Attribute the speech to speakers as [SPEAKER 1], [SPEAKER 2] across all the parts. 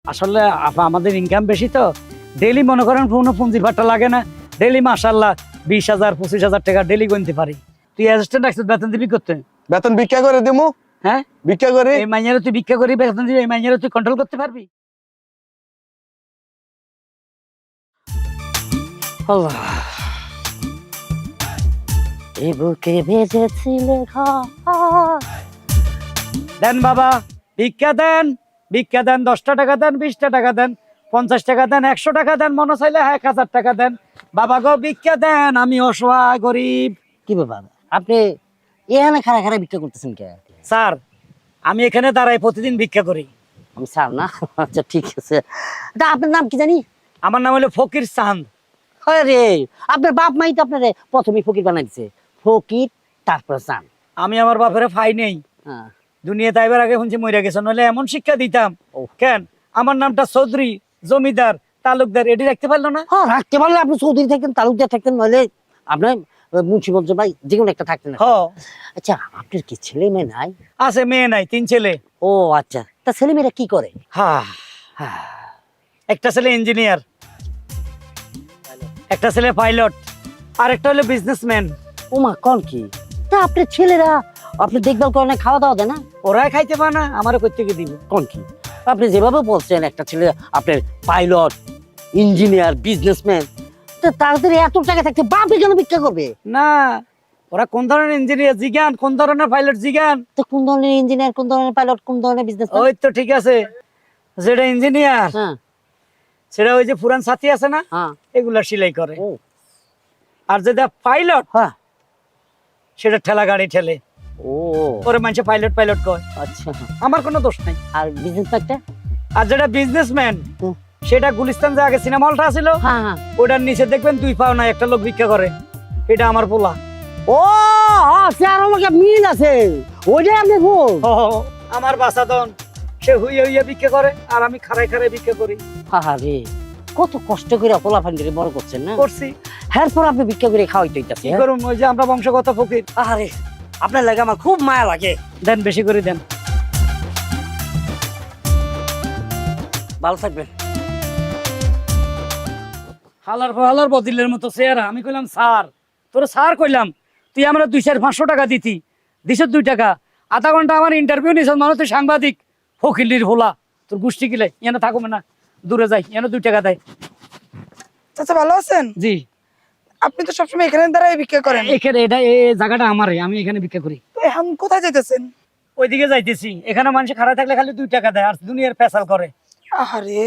[SPEAKER 1] আসলে আমাদের ইনকাম বেশি তো, ডেইলি মনে করেন কোনো পুঁজি পাট্টা লাগে না, ডেইলি মাশাআল্লাহ 20,000 25,000 টাকা ডেইলি গুনতে পারি। তুই অ্যাসিস্ট্যান্ট রাখছিস বেতন দিবি করতে?
[SPEAKER 2] বেতন ভিক্ষা করে দিমু।
[SPEAKER 1] হ্যাঁ
[SPEAKER 2] ভিক্ষা করে
[SPEAKER 1] এই মাইনেরে তুই ভিক্ষা করি বেতন দিবি, এই মাইনেরে তুই কন্ট্রোল করতে পারবি? আল্লাহ
[SPEAKER 3] এ বুকে বেজেছিলে
[SPEAKER 1] দেন বাবা, ভিক্ষা দেন, ভিক্ষা দেন, 10টা টাকা দেন, 20টা টাকা দেন, 50 টাকা দেন, 100 টাকা দেন, মনে চাইলে 1000 টাকা দেন। বাবা গো ভিক্ষা দেন, আমি অসহায় গরিব।
[SPEAKER 3] কি ব্যাপার আপনি এখানে খাড়া খাড়া বিক্রি করতেছেন কে?
[SPEAKER 1] স্যার আমি এখানে দাঁড়াই প্রতিদিন ভিক্ষা করি।
[SPEAKER 3] আমি স্যার না? আচ্ছা ঠিক আছে। তা আপনার নাম কি জানি?
[SPEAKER 1] আমার নাম হলো ফকির চাঁদ।
[SPEAKER 3] আরে আপনার বাপ মাই তো আপনারে প্রথমে ফকির বানাই দিছে, ফকির তারপর চান।
[SPEAKER 1] আমি আমার বাপের ফাই নেই,
[SPEAKER 3] হ্যাঁ
[SPEAKER 1] দুনিয়া তাইবার আগে শুনছি মইরা গেছে, নইলে এমন শিক্ষা দিতাম।
[SPEAKER 3] ও।
[SPEAKER 1] কেন আমার নামটা চৌধুরী, জমিদার, তালুকদার এটি রাখতে পারলো না?
[SPEAKER 3] হ্যাঁ রাখতে পারলে আপনি চৌধুরী থাকতেন, তালুকদার থাকতেন, নইলে আপনার মুন্সিগঞ্জ ভাই যে কোনো একটা থাকতেন।
[SPEAKER 1] হ
[SPEAKER 3] আচ্ছা আপনার কি ছেলে মেয়ে নাই?
[SPEAKER 1] আছে, মেয়ে নাই, 3 ছেলে।
[SPEAKER 3] ও আচ্ছা, তা ছেলে মেয়েরা কি করে?
[SPEAKER 1] হ্যাঁ একটা ছেলে ইঞ্জিনিয়ার, একটা ছেলে পাইলট, আর একটা হলো বিজনেসম্যান।
[SPEAKER 3] ওমা কোন কি? তা আপনার ছেলেরা আপনি দেখভাল করেন না, খাওয়া দাওয়া দেয় না?
[SPEAKER 1] ওরাই খাইতে পারে না, আমারও করতে দিব।
[SPEAKER 3] কোন কি? আপনি যেভাবে বলছেন একটা ছেলে আপনার পাইলট, ইঞ্জিনিয়ার, বিজনেসম্যান, তো তাড়াতাড়ি এত টাকা থাকতে বাপে কেন ভিক্ষা করবে?
[SPEAKER 1] না, ওরা কোন ধরনের ইঞ্জিনিয়ার জিগান, কোন ধরনের পাইলট জিগান।
[SPEAKER 3] তো কোন ধরনের ইঞ্জিনিয়ার, কোন ধরনের পাইলট, কোন ধরনের বিজনেসম্যান?
[SPEAKER 1] ওই তো ঠিক আছে, যেটা ইঞ্জিনিয়ার
[SPEAKER 3] হ্যাঁ
[SPEAKER 1] সেটা ওই যে পুরান ছাতি আছে না,
[SPEAKER 3] হ্যাঁ।
[SPEAKER 1] এগুলা সেলাই করে।
[SPEAKER 3] ও
[SPEAKER 1] আর যেটা পাইলট
[SPEAKER 3] হ্যাঁ।
[SPEAKER 1] সেটা ঠেলা গাড়ি ঠেলে,
[SPEAKER 3] ও
[SPEAKER 1] ওরে মানুষে পাইলট পাইলট কয়।
[SPEAKER 3] আচ্ছা।
[SPEAKER 1] আমার কোনো দোষ নাই।
[SPEAKER 3] আর বিজনেসম্যানটা?
[SPEAKER 1] আর যেটা বিজনেসম্যান
[SPEAKER 3] হুম।
[SPEAKER 1] সেটা গুলিস্তান যে আগে সিনেমা হলটা ছিল
[SPEAKER 3] হ্যাঁ হ্যাঁ।
[SPEAKER 1] ওটার নিচে দেখবেন 2 পাও না একটা লোক ভিক্ষা করে, এটা আমার পোলা।
[SPEAKER 3] ও সে আর আমাকে মিল আছে, ওইটাই আপনি বল।
[SPEAKER 1] ও, আমার বাসাদন, সে হুইয়ে হুইয়ে ভিক্ষা করে আর আমি খাড়াই খাড়াই ভিক্ষা করি।
[SPEAKER 3] আরে কত কষ্ট করে পোলা ফান্ডিরে বড় করছেন না,
[SPEAKER 1] করছি,
[SPEAKER 3] এরপর আপনি ভিক্ষা করে খাওয়াইতে হইতাছে।
[SPEAKER 1] কি করুন, ওই যে আমরা বংশগত ফকির।
[SPEAKER 3] আরে আপনার লাগে আমার খুব মায়া লাগে।
[SPEAKER 1] দেন, বেশি করে দেন।
[SPEAKER 3] ভালো থাকবেন।
[SPEAKER 1] হালার বদিলের মতো চেহারা। আমি কইলাম স্যার, তোর স্যার কইলাম, তুই আমরা 200-500 টাকা দিতি, দিছ 2 টাকা। আধা ঘন্টা আমার ইন্টারভিউ নিছ, মানে তুই সাংবাদিক ফকিলির হোলা, তোর গোষ্ঠী গিলে এনে থাকো না, দূরে যাই, এনে 2 টাকা দেয়।
[SPEAKER 4] চাচা ভালো আছেন?
[SPEAKER 1] জি,
[SPEAKER 4] আপনি তো সবসময় এখানে দাঁড়ায় ভিক্ষা করেন,
[SPEAKER 1] এখানে এটা এই জায়গাটা আমারই, আমি এখানে ভিক্ষা করি।
[SPEAKER 4] তো এখন কোথায় যেতেছেন?
[SPEAKER 1] ওইদিকে যাইতেছি, এখানে মানুষ খারাপ থাকলে খালি 2 টাকা দেয় আর দুনিয়ার পেশাল করে।
[SPEAKER 4] আহারে,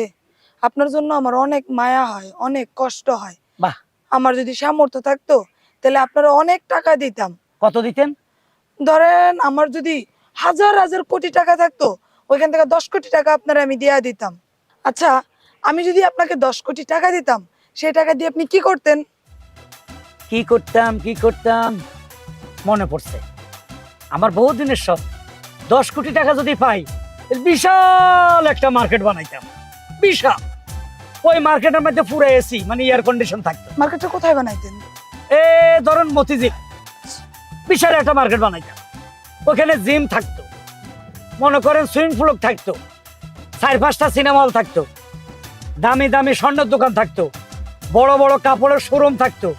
[SPEAKER 4] আপনার জন্য আমার অনেক মায়া হয়, অনেক কষ্ট হয়।
[SPEAKER 1] বাহ,
[SPEAKER 4] আমার যদি সামর্থ্য থাকতো তাহলে আপনারা অনেক টাকা দিতাম।
[SPEAKER 1] কত দিতেন?
[SPEAKER 4] ধরেন আমার যদি হাজার হাজার কোটি টাকা থাকতো, ওইখান থেকে 10 কোটি টাকা আপনারা আমি দিয়া দিতাম। আচ্ছা, আমি যদি আপনাকে 10 কোটি টাকা দিতাম, সেই টাকা দিয়ে আপনি কি করতেন?
[SPEAKER 1] কি করতাম মনে পড়ছে, আমার বহুত দিনের শখ, 10 কোটি টাকা যদি পাই বিশাল একটা মার্কেট বানাইতাম, বিশাল। ওই মার্কেটের মধ্যে পুরো এসি মানে এয়ার কন্ডিশন থাকতো।
[SPEAKER 4] মার্কেটটা কোথায় বানাইতেন?
[SPEAKER 1] ধরুন মতিঝিল, বিশাল একটা মার্কেট বানাইতাম। ওখানে জিম থাকতো, মনে করেন সুইমিং পুল থাকতো, 4-5টা সিনেমা হল থাকতো, দামি দামি স্বর্ণের দোকান থাকতো, বড় বড় কাপড়ের শোরুম থাকতো,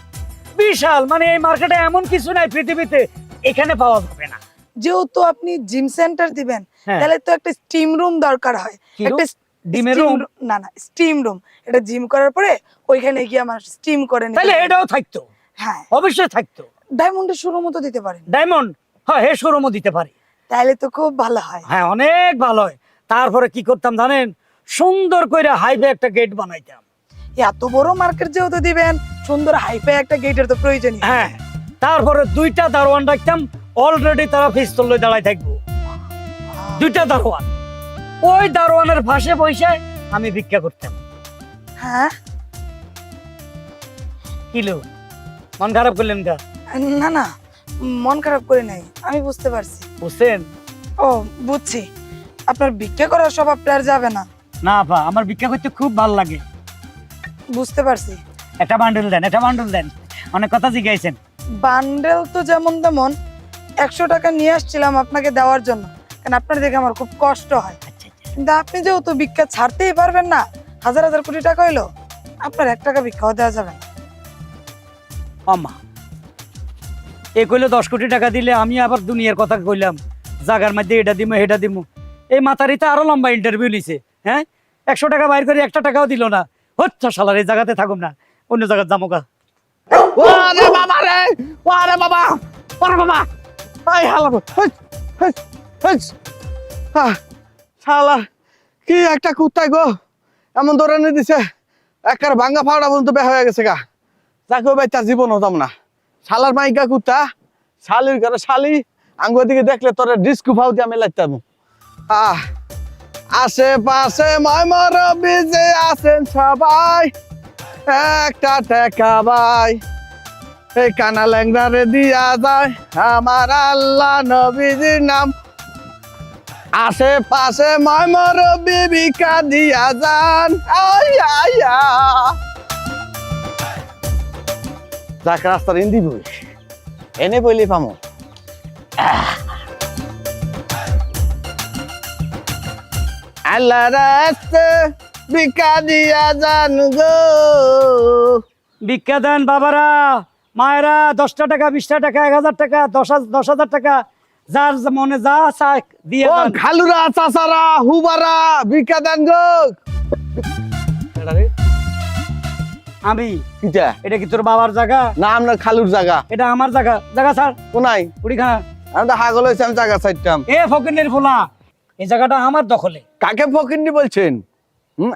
[SPEAKER 1] বিশাল। মানে এই মার্কেটে এমন কিছু নাই পৃথিবীতে এখানে পাওয়া যাবে না।
[SPEAKER 4] যেহেতু আপনি জিম সেন্টার দিবেন,
[SPEAKER 1] হ্যাঁ।
[SPEAKER 4] তাহলে তো একটা স্টিম রুম দরকার হয়।
[SPEAKER 1] কি room?
[SPEAKER 4] একটা
[SPEAKER 1] ডিমের
[SPEAKER 4] steam
[SPEAKER 1] room?
[SPEAKER 4] না না, স্টিম রুম। এটা জিম করার পরে ওইখানে গিয়ে আমার স্টিম করে নিতে
[SPEAKER 1] তাহলে
[SPEAKER 4] হবে।
[SPEAKER 1] এটাও থাকতো,
[SPEAKER 4] হ্যাঁ,
[SPEAKER 1] অবশ্যই থাকতো।
[SPEAKER 4] ডায়মন্ডের শোরুম মতো দিতে পারেন,
[SPEAKER 1] ডায়মন্ড, হ্যাঁ হে শোরুমও দিতে পারি।
[SPEAKER 4] তাহলে তো খুব ভালো হয়।
[SPEAKER 1] হ্যাঁ অনেক ভালো হয়। তারপরে কি করতাম জানেন, সুন্দর করে হাইওয়ে একটা গেট বানাইতাম।
[SPEAKER 4] এত বড় মার্কেট যেহেতু দিবেন, সুন্দর হাইফাই একটা গেটের তো প্রয়োজনই।
[SPEAKER 1] হ্যাঁ, তারপরে 2টা দারোয়ান রাখতাম, অলরেডি তারা পিস্তল লয়ে দাঁড়ায় থাকবো। 2টা দারোয়ান, ওই দারোয়ানের পাশে বসে আমি ভিক্ষা করতাম।
[SPEAKER 4] হ্যাঁ,
[SPEAKER 1] কিলো মন খারাপ করলেন কা?
[SPEAKER 4] না না, মন খারাপ করে নাই, আমি বুঝতে পারছি।
[SPEAKER 1] বুঝছেন?
[SPEAKER 4] ও বুঝছি, আপনার ভিক্ষা করার স্বভাব আর যাবে না।
[SPEAKER 1] না আপা, আমার ভিক্ষা করতে খুব ভালো লাগে।
[SPEAKER 4] বুঝতে পারছি।
[SPEAKER 1] একটা বান্ডেল দেন, একটা বান্ডেল দেন, অনেক কথা জিজ্ঞাসেন।
[SPEAKER 4] বান্ডেল তো যেমন তেমন, 100 টাকা নিয়ে আসছিলাম আপনাকে দেওয়ার জন্য, কারণ আপনার দেখে আমার খুব কষ্ট হয়।
[SPEAKER 1] আচ্ছা আচ্ছা,
[SPEAKER 4] কিন্তু আপনি যেহেতু ভিক্ষা ছাড়তেই পারবেন না, হাজার হাজার কোটি টাকা হইলো, আপনার 1 টাকা ভিক্ষাও দেওয়া যাবে না।
[SPEAKER 1] আম্মা এ কইলে 10 কোটি টাকা দিলে আমি আবার দুনিয়ার কথা কইলাম, জাগার মধ্যে এটা দিমু এটা দিমু। এই মাতারিতে আরো লম্বা ইন্টারভিউ নিছে। হ্যাঁ, 100 টাকা বাইর করে 1 টাকাও দিল না। হচ্ছে শালার, এই জায়গাতে থাকুম না, অন্য জায়গায় যাবো গা।
[SPEAKER 2] ওরে বাবা রে, ওরে বাবা, ওরে বাবা, এই হালা, শালা কি একটা কুত্তায় গো এমন দৌড়ানি দিছে, একার ভাঙ্গা ফাওড়া পর্যন্ত বের হয়ে গেছে গা। যাকে ভাই তার জীবন হতাম না। শালার মাইকা কুত্তা, শালির ঘরে শালি, আঙ্গুর দিকে দেখলে তোর ডিস্কু ফাউ দিয়ে আমি লাগতাম। আশেপাশে ময়মর বিজে আছেন সবাই, একটা টেকা ভাই এই কানা ল্যাংড়ারে দিয়া যায় আমার আল্লাহ নবীজির নাম। আশেপাশে ময়মর বিবিকা দিয়া যান। যাক রাস্তার হিন্দি বই এনে বইলে পামো। আল্লাহ রাস্তে বিকা দিয়া যান গো।
[SPEAKER 1] ভিক্ষা দেন বাবারা, মায়েরা, 10টা টাকা, 20টা টাকা, 1000 টাকা, 10,000 টাকা, যার মনে যা চায় দিয়ে
[SPEAKER 2] ও
[SPEAKER 1] দেন।
[SPEAKER 2] খালুরা চাচারা হুবারা বিকা দেন গো।
[SPEAKER 1] আমি
[SPEAKER 2] কিটা
[SPEAKER 1] এটা কি তোর বাবার জায়গা?
[SPEAKER 2] না আপনার খালুর জায়গা।
[SPEAKER 1] এটা আমার জায়গা। জায়গা স্যার
[SPEAKER 2] কোনাই
[SPEAKER 1] উড়িখানা।
[SPEAKER 2] আমি তো হাগল হয়েছে, আমি জায়গা চাইতাম।
[SPEAKER 1] এ ফকিনের ফোলা, এই জায়গাটা আমার দখলে।
[SPEAKER 2] কাকে ফকিন্নি বলছেন?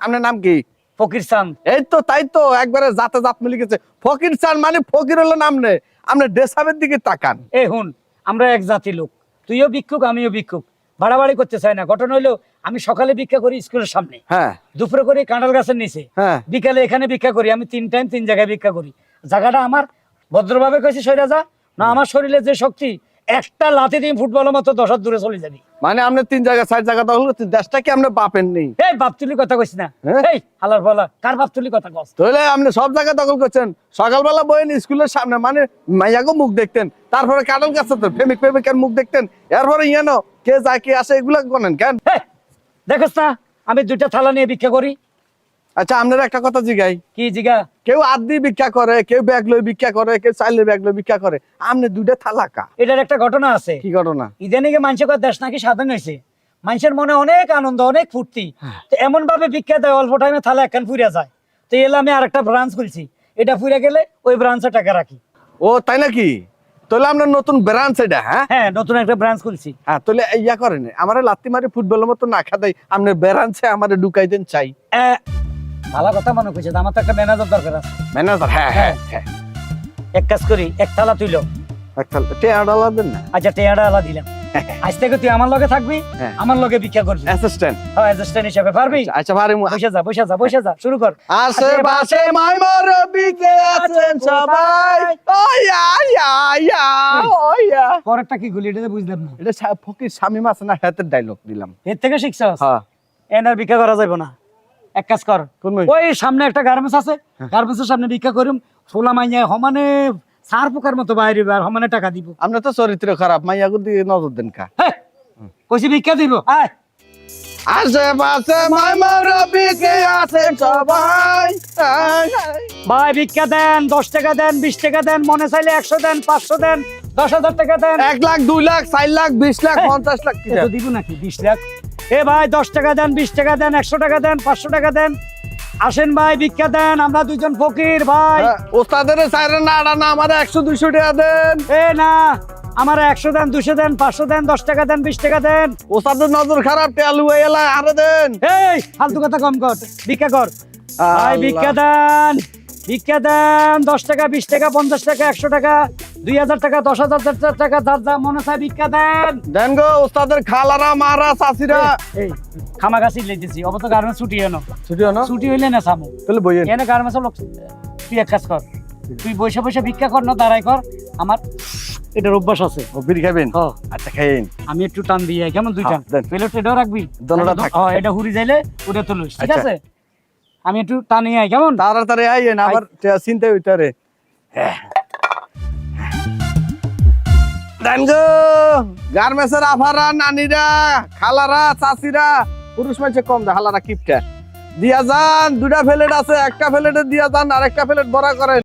[SPEAKER 2] আপনার নাম কি?
[SPEAKER 1] ফকির চান।
[SPEAKER 2] এই তো তাই তো, একবারে জাতে জাত মিলে গেছে। ফকির চান মানে ফকির হলো নাম নে। আপনার ডেসাবের দিকে তাকান।
[SPEAKER 1] এ হুন, আমরা এক জাতি লোক, তুইও ভিক্ষুক আমিও ভিক্ষুক, বাড়াবাড়ি করতে চাই না। ঘটনা হইলো আমি সকালে ভিক্ষা করি স্কুলের সামনে,
[SPEAKER 2] হ্যাঁ
[SPEAKER 1] দুপুরে করি কাঁঠাল গাছের নিচে,
[SPEAKER 2] হ্যাঁ
[SPEAKER 1] বিকালে এখানে ভিক্ষা করি। আমি 3 টাইম 3 জায়গায় ভিক্ষা করি। জায়গাটা আমার, ভদ্রভাবে কইছি সইরা যা, না আমার শরীরে যে শক্তি, একটা লাথি দিয়ে ফুটবলের মতো 10 হাত দূরে চলে যাবি।
[SPEAKER 2] মানে আপনি 3 জায়গা 4 জায়গা দখল করছেন, দেশটা কি আপনি বাপেন নেই?
[SPEAKER 1] এই বাপ তুলি কথা কইস না।
[SPEAKER 2] হ্যাঁ?
[SPEAKER 1] এই হালার বলা, কার বাপ তুলি কথা কস?
[SPEAKER 2] তাহলে আপনি সব জায়গা দখল করছেন। সকালবেলা বইন স্কুলের সামনে, মানে মাইয়াগো মুখ দেখতেন, তারপরে কাটল গাছ প্রেমিক প্রেমিকের মুখ দেখতেন, এরপরে ইয়ানো কে যায় কে আসে এগুলা করেন কেন?
[SPEAKER 1] এই দেখছ না আমি 2টা থালা নিয়ে ভিক্ষা করি।
[SPEAKER 2] আচ্ছা আপনার একটা কথা জিগাই,
[SPEAKER 1] কি জিগা?
[SPEAKER 2] কেউ আদি ভিক্ষা করে, কেউ ব্যাগ লই ভিক্ষা করে, কেউ চাইলে ব্যাগ লই ভিক্ষা করে, আপনি 2টা থালা কা?
[SPEAKER 1] এটার একটা ঘটনা আছে।
[SPEAKER 2] কি ঘটনা?
[SPEAKER 1] ইদানিকে মানুষের দেশ নাকি স্বাধীন হয়েছে, মানুষের মনে অনেক আনন্দ, অনেক ফুর্তি, তো এমন ভাবে ভিক্ষা দেয় অল্প টাইমে থালা একখান ফুরিয়া যায়। তো এলে আমি আরেকটা ব্রাঞ্চ খুলছি, এটা ফুরিয়া গেলে ওই ব্রাঞ্চে টাকা রাখি।
[SPEAKER 2] ও তাই নাকি? তাহলে আপনার নতুন ব্রাঞ্চ এটা? হ্যাঁ
[SPEAKER 1] হ্যাঁ, নতুন একটা ব্রাঞ্চ খুলছি।
[SPEAKER 2] হ্যাঁ, তাহলে ইয়া করেন, আমারে লাত্তি মারি ফুটবলের মতো না খাদাই, আপনার ব্রাঞ্চে আমারে ঢুকাই দেন চাই।
[SPEAKER 1] ভালো কথা মনে করছে, আমার তো একটা ম্যানেজার দরকার আছে।
[SPEAKER 2] ম্যানেজার? হ্যাঁ হ্যাঁ হ্যাঁ।
[SPEAKER 1] এক কাজ করি, এক থালা তুইলো।
[SPEAKER 2] একটা টেয়াডালা দেন না।
[SPEAKER 1] আচ্ছা, টেয়াটা আলা দিলাম। আজ থেকে তুই আমার লগে থাকবি,
[SPEAKER 2] হ্যাঁ।
[SPEAKER 1] আমার লগে ভিক্ষা করবি।
[SPEAKER 2] অ্যাসিস্ট্যান্ট?
[SPEAKER 1] হ্যাঁ, অ্যাসিস্ট্যান্ট হিসেবে পারবি?
[SPEAKER 2] আচ্ছা পারি।
[SPEAKER 1] বসে যা বসে যা বসে যা, শুরু কর।
[SPEAKER 2] আশেপাশে মাইমর বিকে আছেন সবাই, ওয়া ইয়া ইয়া ওয়া।
[SPEAKER 1] পরেরটা কি গুলি, এটা তো বুঝলাম না।
[SPEAKER 2] এটা ফকির শামিম আছে না, হাতের ডায়লগ দিলাম।
[SPEAKER 1] এর থেকে শিখছস?
[SPEAKER 2] হ্যাঁ।
[SPEAKER 1] এনার ভিক্ষা করা যাবে না, এক কাজ কর,
[SPEAKER 2] কোন মই?
[SPEAKER 1] ওই সামনে একটা গার্মেন্টস আছে, গার্মেন্টসের সামনে ভিক্ষা করিম, সোলা মাইয়া সমানে সার পোকার মতো বাইরে আর সমানে টাকা দিব।
[SPEAKER 2] আমরা তো চরিত্র খারাপ, মাইয়াগুর দিকে নজর দেন কা?
[SPEAKER 1] হ্যাঁ, কইছি ভিক্ষা দিব। আয়
[SPEAKER 2] আশেপাশে মাইমর বিকে আছেন সবাই।
[SPEAKER 1] ভাই ভিক্ষা দেন, 10 টাকা দেন, 20 টাকা দেন, মনে চাইলে 100 দেন, 500 দেন, 10,000 টাকা দেন।
[SPEAKER 2] 1 লাখ 2 লাখ 4 লাখ 20 লাখ 50 লাখ কি
[SPEAKER 1] এত দিব নাকি? 20 লাখ? এ ভাই 10 টাকা দেন, 20 টাকা দেন, 100 টাকা দেন, 500 টাকা দেন, আসেন ভাই ভিক্ষা দেন। আমরা দুজন ফকির ভাই।
[SPEAKER 2] ওস্তাদের সাইরেন না আড়া না, আমার 100 200 টাকা দেন।
[SPEAKER 1] এ না, আমার 100 দেন, 200 দেন, 500 দেন, 10 টাকা দেন, 20 টাকা দেন।
[SPEAKER 2] ওস্তাদের নজর খারাপ, টেলু এলা আরে দেন।
[SPEAKER 1] এই ফালতু কথা কম কর, ভিক্ষা কর ভাই,
[SPEAKER 2] আল্লাহ।
[SPEAKER 1] ভিক্ষা দেন, ভিক্ষা দেন। 10 টাকা, 20 টাকা, 50 টাকা, 100 টাকা, 2000 টাকা, 10,000 টাকা, যার যা মনে চায় ভিক্ষা দেন।
[SPEAKER 2] দেন গো ওস্তাদের খালারা মারা চাচিরা।
[SPEAKER 1] এই খামাগাছি লইতেছি, অবত গার্মেন্টস ছুটি এনো,
[SPEAKER 2] ছুটি না
[SPEAKER 1] ছুটি হইলে না সামু
[SPEAKER 2] তাহলে বইয়েন।
[SPEAKER 1] এনে গার্মেন্টস লোক। তুই এক কাজ কর, তুই বসে বসে ভিক্ষা কর না, দাঁড়াই কর। আমার এটার অভ্যাস আছে।
[SPEAKER 2] ও বিড়ি খাবেন?
[SPEAKER 1] হ্যাঁ,
[SPEAKER 2] আচ্ছা খাইন।
[SPEAKER 1] আমি একটু টান দিয়ে কেমন, 2 টান
[SPEAKER 2] হ্যাঁ, দেন।
[SPEAKER 1] প্লেট এটাও রাখবি,
[SPEAKER 2] দোনোটা থাক।
[SPEAKER 1] হ্যাঁ, এটা হুরি যাইলে ওটা তুলিস, ঠিক
[SPEAKER 2] আচ্ছা।
[SPEAKER 1] আছে? আমি একটু টানি আই কেমন।
[SPEAKER 2] তাড়াতাড়ি আইয়েন, আবার চিন্তা হইতারে। দেন গো গার্মেন্টসের আফারা, নানিরা, খালারা, চাচিরা, পুরুষ মানুষে কম দেয় হালারা কিপটা দিয়া যান, 2টা প্লেট আছে, একটা প্লেটে দিয়া যান আর একটা প্লেট বড়া করেন।